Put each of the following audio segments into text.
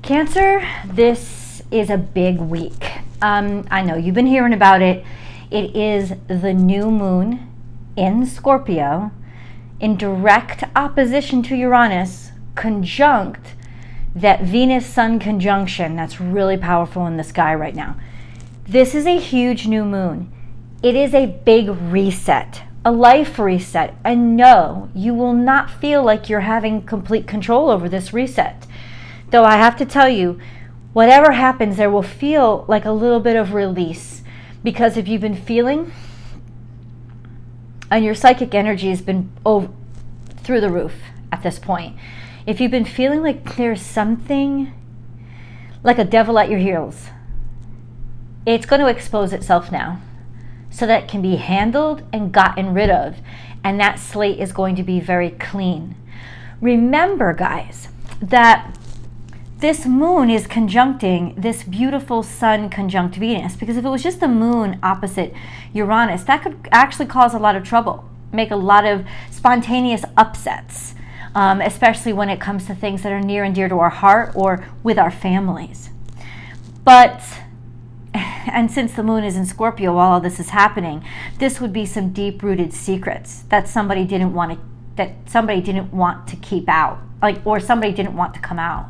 Cancer, this is a big week. I know you've been hearing about it. It is the new moon in Scorpio in direct opposition to Uranus, conjunct that Venus-Sun conjunction that's really powerful in the sky right now. This is a huge new moon. It is a big reset, a life reset. And no, you will not feel like you're having complete control over this reset. Though I have to tell you, whatever happens, there will feel like a little bit of release. Because if you've been feeling, and your psychic energy has been through the roof at this point, if you've been feeling like there's something like a devil at your heels, it's going to expose itself now so that it can be handled and gotten rid of. And that slate is going to be very clean. Remember, guys, that this moon is conjuncting this beautiful sun conjunct Venus, because if it was just the moon opposite Uranus, that could actually cause a lot of trouble, make a lot of spontaneous upsets, especially when it comes to things that are near and dear to our heart or with our families. But, and since the moon is in Scorpio while all this is happening, this would be some deep-rooted secrets that somebody didn't want to keep out, or somebody didn't want to come out.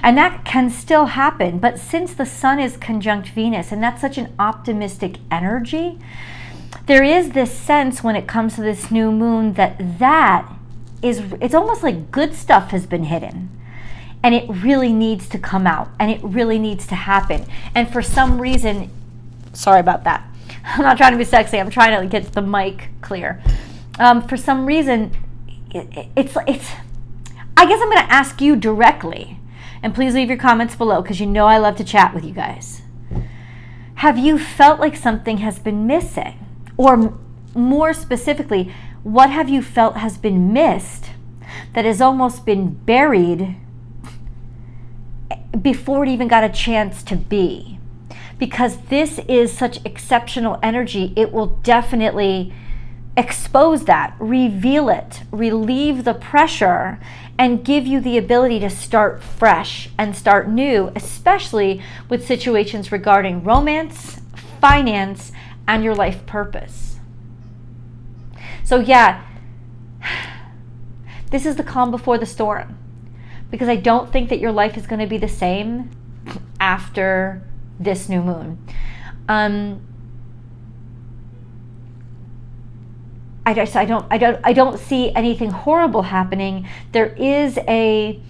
And that can still happen, but since the sun is conjunct Venus, and that's such an optimistic energy, there is this sense when it comes to this new moon it's almost like good stuff has been hidden. And it really needs to come out, and it really needs to happen. And for some reason, sorry about that. I'm not trying to be sexy. I'm trying to get the mic clear. For some reason, it's. I guess I'm going to ask you directly. And please leave your comments below, because you know I love to chat with you guys. Have you felt like something has been missing? Or more specifically, what have you felt has been missed that has almost been buried before it even got a chance to be? Because this is such exceptional energy, it will definitely expose that, reveal it, relieve the pressure, and give you the ability to start fresh and start new, especially with situations regarding romance, finance, and your life purpose. So yeah, this is the calm before the storm, because I don't think that your life is going to be the same after this new moon. I don't see anything horrible happening. There is a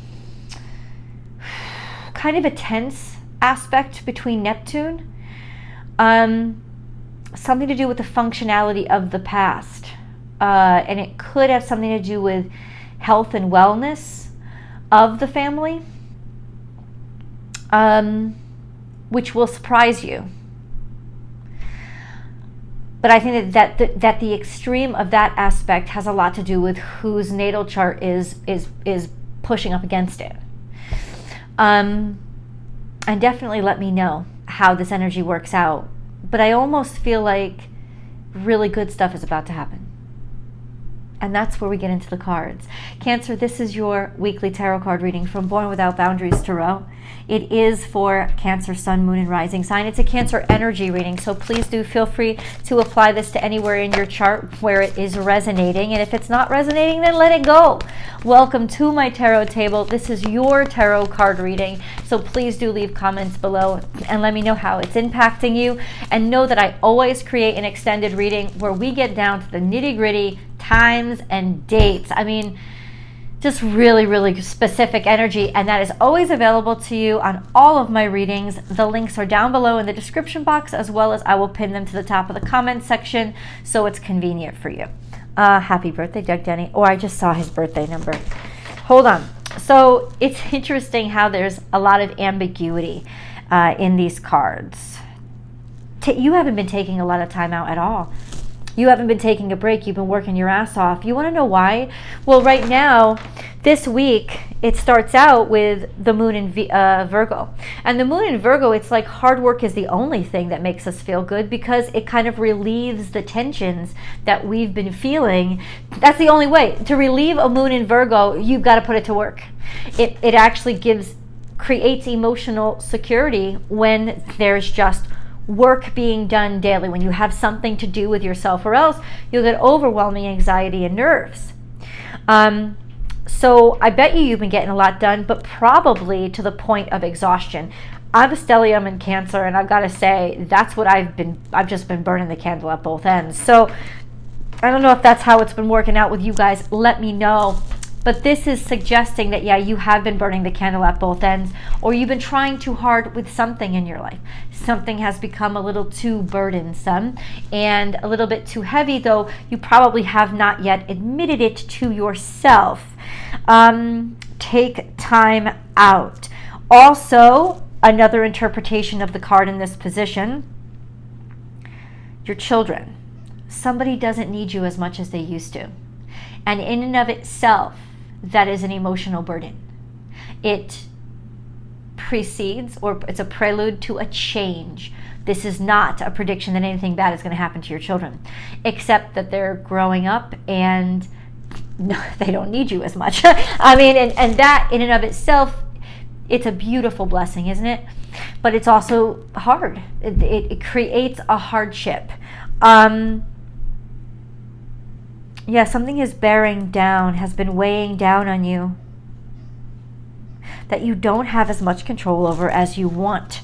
kind of a tense aspect between Neptune, something to do with the functionality of the past, and it could have something to do with health and wellness of the family, which will surprise you. But I think that the extreme of that aspect has a lot to do with whose natal chart is pushing up against it. And definitely let me know how this energy works out. But I almost feel like really good stuff is about to happen. And that's where we get into the cards. Cancer, this is your weekly tarot card reading from Born Without Boundaries Tarot. It is for Cancer, Sun, Moon, and Rising sign. It's a Cancer energy reading, so please do feel free to apply this to anywhere in your chart where it is resonating. And if it's not resonating, then let it go. Welcome to my tarot table. This is your tarot card reading, so please do leave comments below and let me know how it's impacting you. And know that I always create an extended reading where we get down to the nitty-gritty times and dates. I mean, just really, really specific energy, and that is always available to you on all of my readings. The links are down below in the description box, as well as I will pin them to the top of the comment section so it's convenient for you. Happy birthday, Doug Denny. Oh, I just saw his birthday number. Hold on. So it's interesting how there's a lot of ambiguity in these cards. You haven't been taking a lot of time out at all. You haven't been taking a break. You've been working your ass off. You want to know why? Well, right now, this week, it starts out with the moon in Virgo. And the moon in Virgo, it's like hard work is the only thing that makes us feel good, because it kind of relieves the tensions that we've been feeling. That's the only way. To relieve a moon in Virgo, you've got to put it to work. It actually gives creates emotional security when there's just work being done daily, when you have something to do with yourself, or else you'll get overwhelming anxiety and nerves. So I bet you've been getting a lot done, but probably to the point of exhaustion. I'm a stellium in Cancer, and I've got to say, that's what I've just been burning the candle at both ends. So I don't know if that's how it's been working out with you guys. Let me know. But this is suggesting that, yeah, you have been burning the candle at both ends, or you've been trying too hard with something in your life. Something has become a little too burdensome and a little bit too heavy, though you probably have not yet admitted it to yourself. Take time out. Also, another interpretation of the card in this position, your children. Somebody doesn't need you as much as they used to. And in and of itself, that is an emotional burden. It precedes, or it's a prelude to a change. This is not a prediction that anything bad is going to happen to your children, except that they're growing up and no, they don't need you as much. I mean, and that in and of itself, it's a beautiful blessing, isn't it? But it's also hard. It creates a hardship. Yeah, something is bearing down, has been weighing down on you, that you don't have as much control over as you want.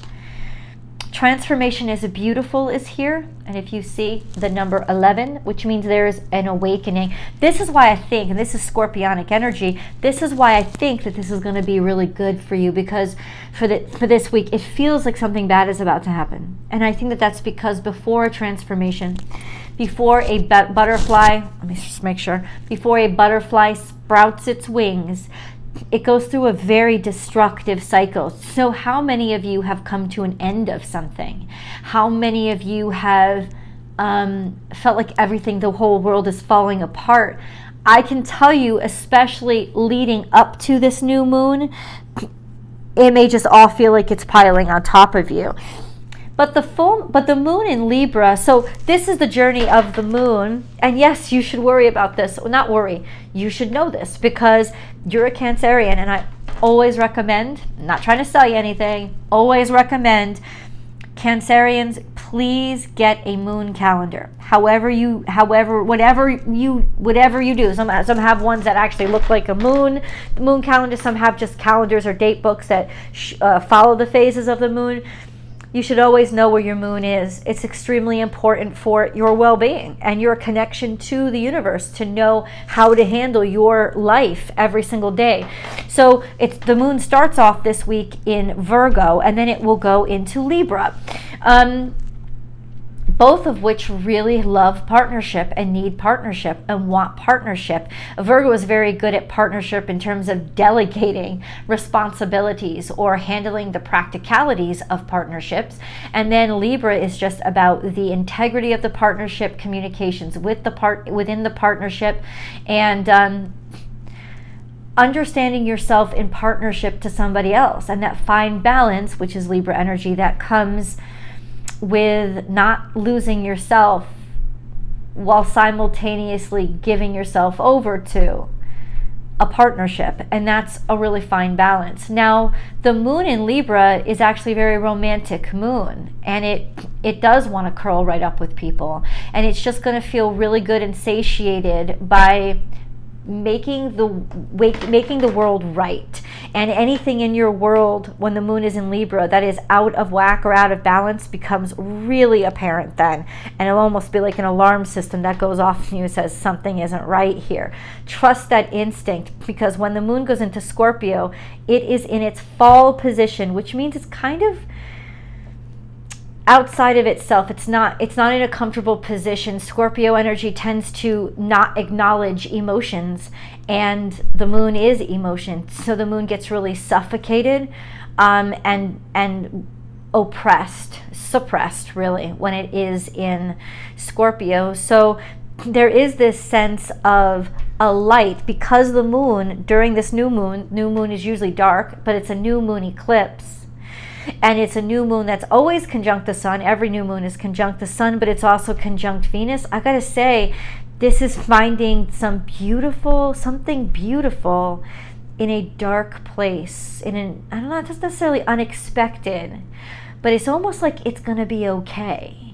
Transformation is beautiful is here. And if you see the number 11, which means there's an awakening. This is why I think, and this is Scorpionic energy, this is why I think that this is going to be really good for you, because for this week, it feels like something bad is about to happen. And I think that that's because before a transformation, before a butterfly, let me just make sure, before a butterfly sprouts its wings, it goes through a very destructive cycle. So how many of you have come to an end of something? How many of you have felt like everything, the whole world is falling apart? I can tell you, especially leading up to this new moon, it may just all feel like it's piling on top of you. But the moon in Libra, so this is the journey of the moon. And yes, you should worry about this. Well, not worry. You should know this because you're a Cancerian, and I always recommend, I'm not trying to sell you anything, always recommend Cancerians, please get a moon calendar. Whatever you do. Some have ones that actually look like a moon calendar. Some have just calendars or date books that follow the phases of the moon. You should always know where your moon is. It's extremely important for your well-being and your connection to the universe, to know how to handle your life every single day. So the moon starts off this week in Virgo, and then it will go into Libra. Both of which really love partnership and need partnership and want partnership. Virgo is very good at partnership in terms of delegating responsibilities or handling the practicalities of partnerships. And then Libra is just about the integrity of the partnership, communications within the partnership, and understanding yourself in partnership to somebody else. And that fine balance, which is Libra energy, that comes with not losing yourself while simultaneously giving yourself over to a partnership. And that's a really fine balance. Now, the moon in Libra is actually a very romantic moon, and it does want to curl right up with people, and it's just going to feel really good and satiated by making the world right. And anything in your world when the moon is in Libra that is out of whack or out of balance becomes really apparent then, and it'll almost be like an alarm system that goes off and you says something isn't right here. Trust that instinct, because when the moon goes into Scorpio, it is in its fall position, which means it's kind of outside of itself. It's not in a comfortable position. Scorpio energy tends to not acknowledge emotions, and the moon is emotion. So the moon gets really suffocated and oppressed, suppressed really, when it is in Scorpio. So there is this sense of a light, because the moon during this new moon is usually dark, but it's a new moon eclipse. And it's a new moon that's always conjunct the sun. Every new moon is conjunct the sun, but it's also conjunct Venus. I gotta say, this is finding something beautiful in a dark place, I don't know, it's not necessarily unexpected, but it's almost like it's going to be okay.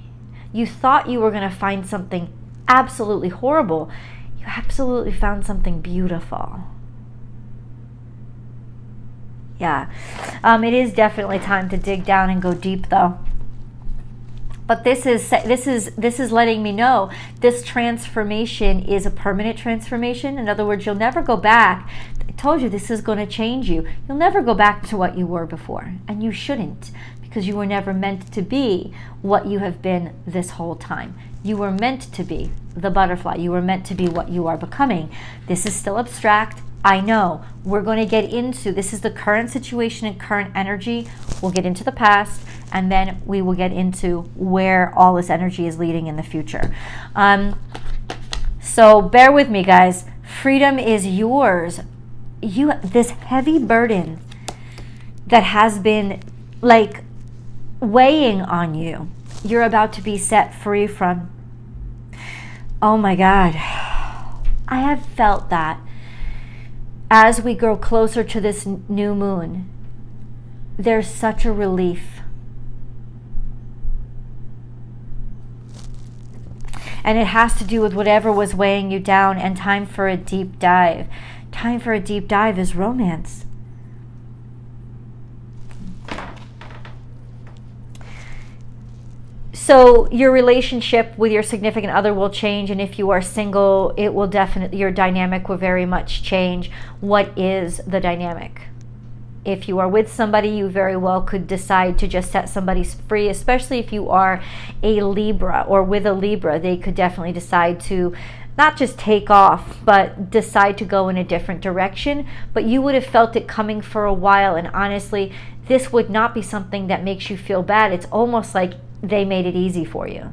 You thought you were going to find something absolutely horrible. You absolutely found something beautiful. Yeah. It is definitely time to dig down and go deep, though. But this is letting me know this transformation is a permanent transformation. In other words, you'll never go back. I told you this is going to change you. You'll never go back to what you were before, and you shouldn't, because you were never meant to be what you have been this whole time. You were meant to be the butterfly. You were meant to be what you are becoming. This is still abstract. I know. We're going to get into, this is the current situation and current energy. We'll get into the past, and then we will get into where all this energy is leading in the future. So bear with me, guys. Freedom is yours. This heavy burden that has been like weighing on you, you're about to be set free from. Oh my God. I have felt that as we grow closer to this new moon, there's such a relief. And it has to do with whatever was weighing you down, and time for a deep dive. Time for a deep dive is romance. So your relationship with your significant other will change, and if you are single, it will definitely, your dynamic will very much change. What is the dynamic? If you are with somebody, you very well could decide to just set somebody free, especially if you are a Libra or with a Libra. They could definitely decide to not just take off, but decide to go in a different direction. But you would have felt it coming for a while, and honestly, this would not be something that makes you feel bad. It's almost like they made it easy for you.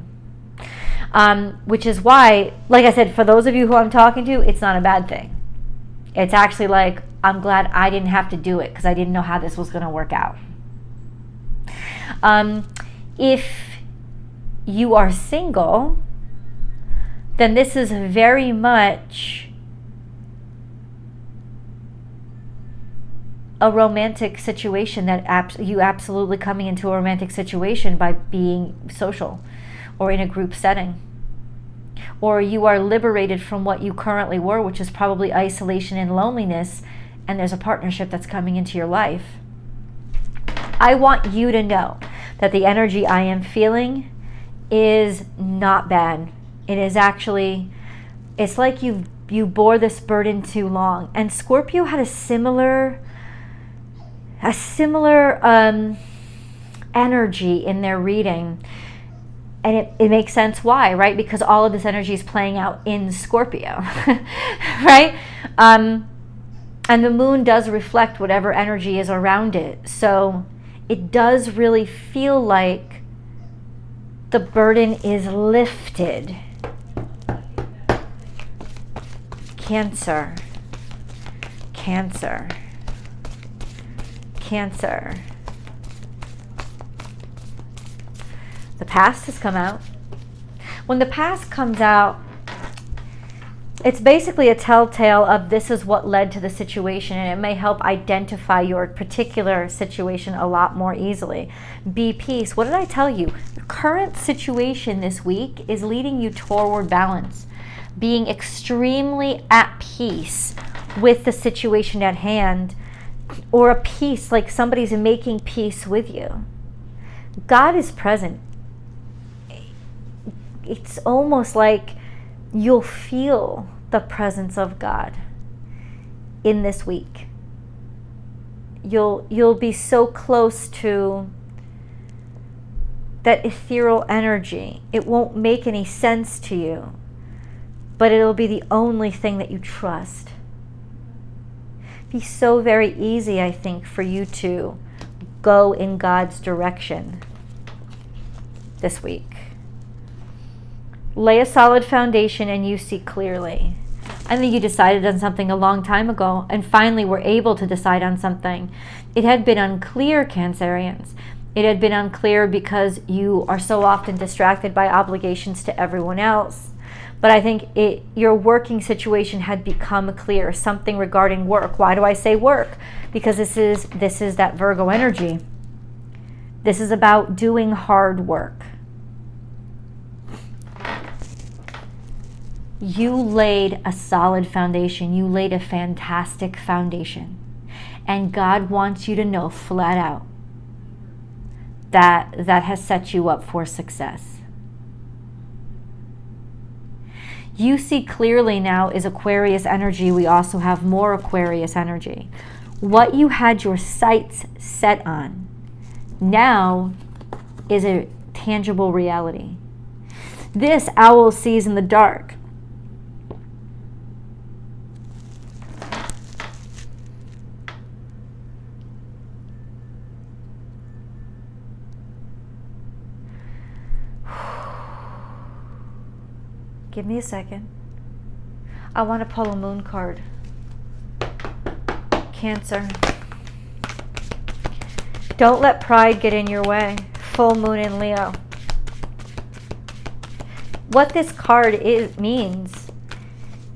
Which is why, like I said, for those of you who I'm talking to, it's not a bad thing. It's actually like, I'm glad I didn't have to do it because I didn't know how this was going to work out. If you are single, then this is very much a romantic situation, that you absolutely coming into a romantic situation by being social or in a group setting. Or you are liberated from what you currently were, which is probably isolation and loneliness, and there's a partnership that's coming into your life. I want you to know that the energy I am feeling is not bad. It is actually, it's like you bore this burden too long. And Scorpio had a similar energy in their reading. And it makes sense why, right? Because all of this energy is playing out in Scorpio, right? And the moon does reflect whatever energy is around it. So it does really feel like the burden is lifted. Cancer. Cancer. Cancer. The past has come out. When the past comes out, it's basically a telltale of this is what led to the situation, and it may help identify your particular situation a lot more easily. Be peace. What did I tell you? The current situation this week is leading you toward balance, being extremely at peace with the situation at hand, or a peace, like somebody's making peace with you. God is present. It's almost like you'll feel the presence of God in this week. You'll be so close to that ethereal energy. It won't make any sense to you, but it'll be the only thing that you trust. Be so very easy, I think, for you to go in God's direction this week. Lay a solid foundation and you see clearly. I think you decided on something a long time ago and finally were able to decide on something. It had been unclear, Cancerians. It had been unclear because you are so often distracted by obligations to everyone else. But I think your working situation had become clear, something regarding work. Why do I say work? Because this is that Virgo energy. This is about doing hard work. You laid a solid foundation. You laid a fantastic foundation. And God wants you to know flat out that that has set you up for success. You see clearly now is Aquarius energy. We also have more Aquarius energy. What you had your sights set on now is a tangible reality. This owl sees in the dark. Give me a second. I want to pull a moon card. Cancer. Don't let pride get in your way. Full moon in Leo. What this card means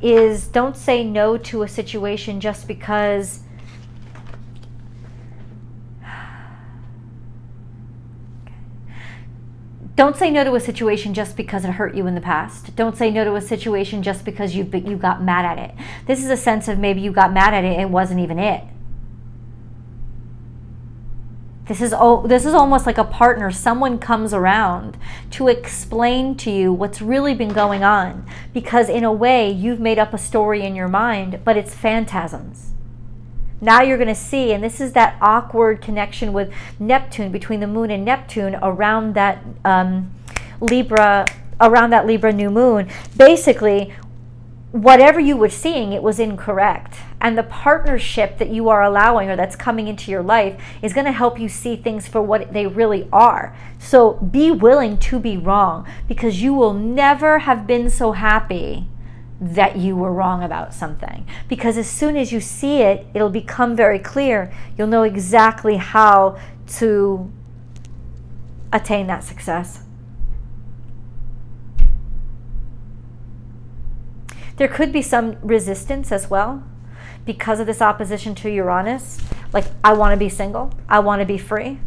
is don't say no to a situation just because Don't say no to a situation just because it hurt you in the past. Don't say no to a situation just because you got mad at it. This is a sense of maybe you got mad at it and it wasn't even it. This is almost like a partner. Someone comes around to explain to you what's really been going on. Because in a way, you've made up a story in your mind, but it's phantasms. Now you're going to see, and this is that awkward connection with Neptune, between the moon and Neptune around that Libra new moon. Basically, whatever you were seeing, it was incorrect. And the partnership that you are allowing, or that's coming into your life, is going to help you see things for what they really are. So be willing to be wrong, because you will never have been so happy that you were wrong about something. Because as soon as you see it, it'll become very clear. You'll know exactly how to attain that success. There could be some resistance as well because of this opposition to Uranus. Like, I want to be single. I want to be free.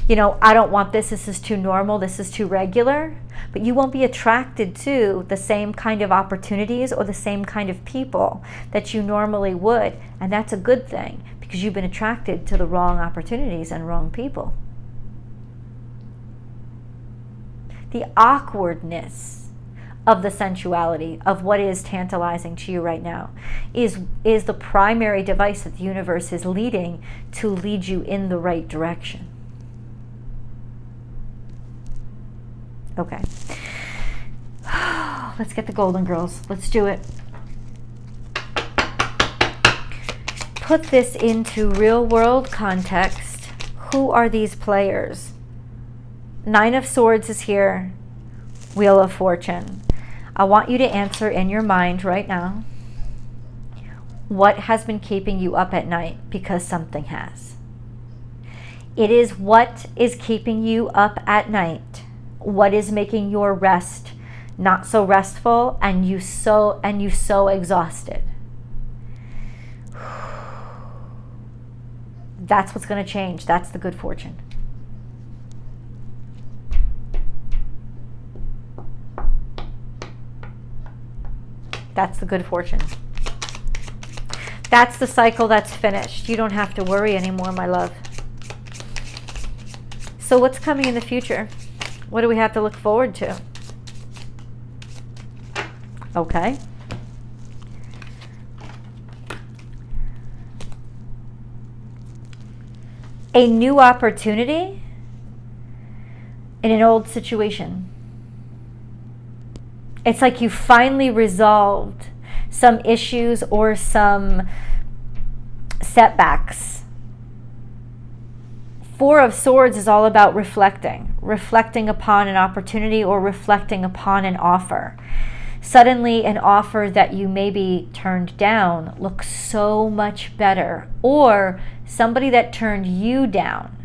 You know, I don't want this. This is too normal. This is too regular. But you won't be attracted to the same kind of opportunities or the same kind of people that you normally would. And that's a good thing, because you've been attracted to the wrong opportunities and wrong people. The awkwardness of the sensuality of what is tantalizing to you right now is the primary device that the universe is leading to lead you in the right direction. Okay. Let's get the Golden Girls. Let's do it. Put this into real world context. Who are these players? 9 of Swords is here. Wheel of Fortune. I want you to answer in your mind right now. What has been keeping you up at night? Because something has. It is what is keeping you up at night. What is making your rest not so restful and you so exhausted? That's what's going to change. That's the good fortune. That's the good fortune. That's the cycle that's finished. You don't have to worry anymore, my love. So what's coming in the future? What do we have to look forward to? Okay. A new opportunity in an old situation. It's like you finally resolved some issues or some setbacks. 4 of Swords is all about reflecting upon an opportunity or reflecting upon an offer. Suddenly an offer that you maybe turned down looks so much better, or somebody that turned you down,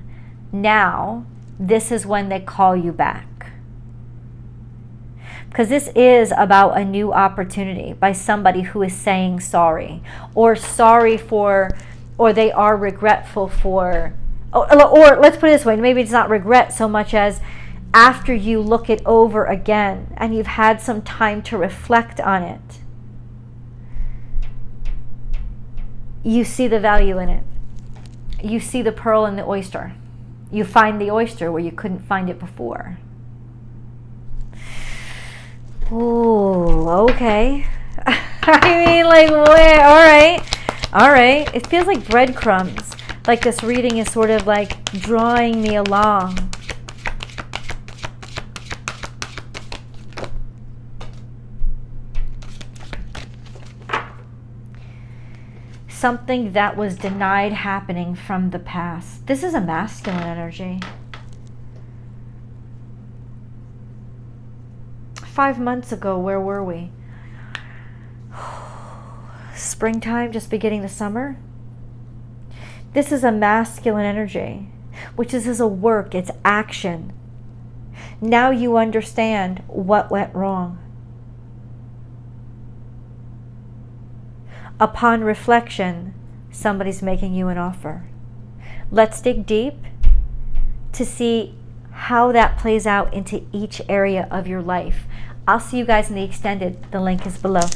now this is when they call you back. because this is about a new opportunity by somebody who is saying sorry, or sorry for, or they are regretful for, or let's put it this way, maybe it's not regret so much as after you look it over again and you've had some time to reflect on it, you see the value in it. You see the pearl in the oyster. You find the oyster where you couldn't find it before. Oh, okay. I mean, like, where? All right. It feels like breadcrumbs. Like this reading is sort of like drawing me along. Something that was denied happening from the past. This is a masculine energy. 5 months ago, where were we? Springtime, just beginning the summer. This is a masculine energy, which is a work, it's action. Now you understand what went wrong. Upon reflection, somebody's making you an offer. Let's dig deep to see how that plays out into each area of your life. I'll see you guys in the extended. The link is below.